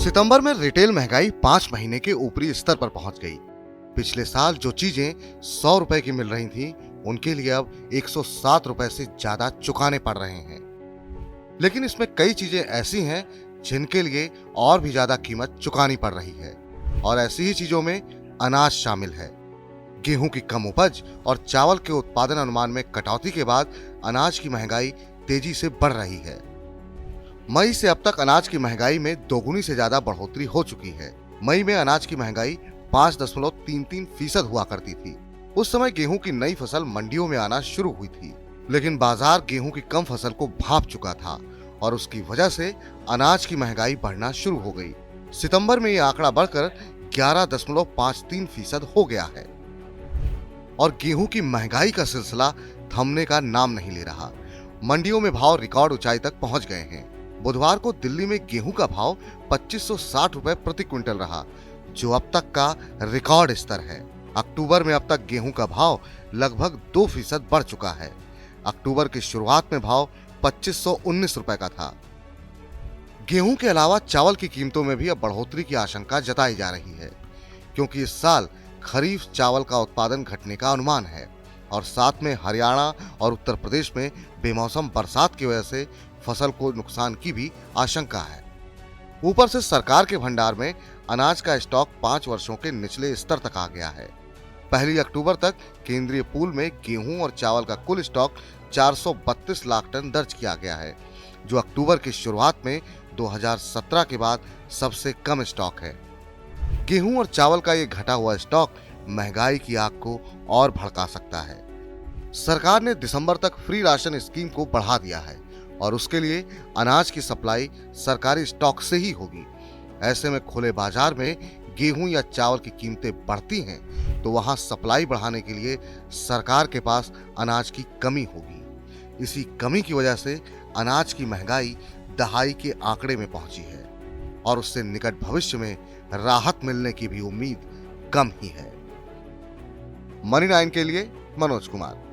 सितंबर में रिटेल महंगाई 5 महीने के ऊपरी स्तर पर पहुंच गई। पिछले साल जो चीजें 100 रुपए की मिल रही थीं, उनके लिए अब 107 रुपए से ज्यादा चुकाने पड़ रहे हैं। लेकिन इसमें कई चीजें ऐसी हैं जिनके लिए और भी ज्यादा कीमत चुकानी पड़ रही है, और ऐसी ही चीजों में अनाज शामिल है। गेहूं की कम उपज और चावल के उत्पादन अनुमान में कटौती के बाद अनाज की महंगाई तेजी से बढ़ रही है। मई से अब तक अनाज की महंगाई में दोगुनी से ज्यादा बढ़ोतरी हो चुकी है। मई में अनाज की महंगाई 5.33% हुआ करती थी। उस समय गेहूं की नई फसल मंडियों में आना शुरू हुई थी, लेकिन बाजार गेहूं की कम फसल को भांप चुका था और उसकी वजह से अनाज की महंगाई बढ़ना शुरू हो गई। सितंबर में यह आंकड़ा बढ़कर 11.53% हो गया है और गेहूं की महंगाई का सिलसिला थमने का नाम नहीं ले रहा। मंडियों में भाव रिकॉर्ड ऊंचाई तक पहुंच गए हैं। बुधवार को दिल्ली में गेहूं का भाव 2560 रुपए प्रति क्विंटल रहा, जो अब तक का रिकॉर्ड स्तर है। अक्टूबर में अब तक गेहूं का भाव लगभग 2% बढ़ चुका है। अक्टूबर की शुरुआत में भाव 2519 रुपए का था। गेहूं के अलावा चावल की कीमतों में भी अब बढ़ोतरी की आशंका जताई जा रही है, क्योंकि इस साल खरीफ चावल का उत्पादन घटने का अनुमान है और साथ में हरियाणा और उत्तर प्रदेश में बेमौसम बरसात की वजह से फसल को नुकसान की भी आशंका है। ऊपर से सरकार के भंडार में अनाज का स्टॉक 5 वर्षों के निचले स्तर तक आ गया है। 1 अक्टूबर तक केंद्रीय पूल में गेहूं और चावल का कुल स्टॉक 432 लाख टन दर्ज किया गया है, जो अक्टूबर की शुरुआत में 2017 के बाद सबसे कम स्टॉक है। गेहूं और चावल का ये घटा हुआ स्टॉक महंगाई की आग को और भड़का सकता है। सरकार ने दिसंबर तक फ्री राशन स्कीम को बढ़ा दिया है और उसके लिए अनाज की सप्लाई सरकारी स्टॉक से ही होगी। ऐसे में खुले बाजार में गेहूं या चावल की कीमतें बढ़ती हैं तो वहां सप्लाई बढ़ाने के लिए सरकार के पास अनाज की कमी होगी। इसी कमी की वजह से अनाज की महंगाई दहाई के आंकड़े में पहुंची है और उससे निकट भविष्य में राहत मिलने की भी उम्मीद कम ही है। मनी 9 के लिए मनोज कुमार।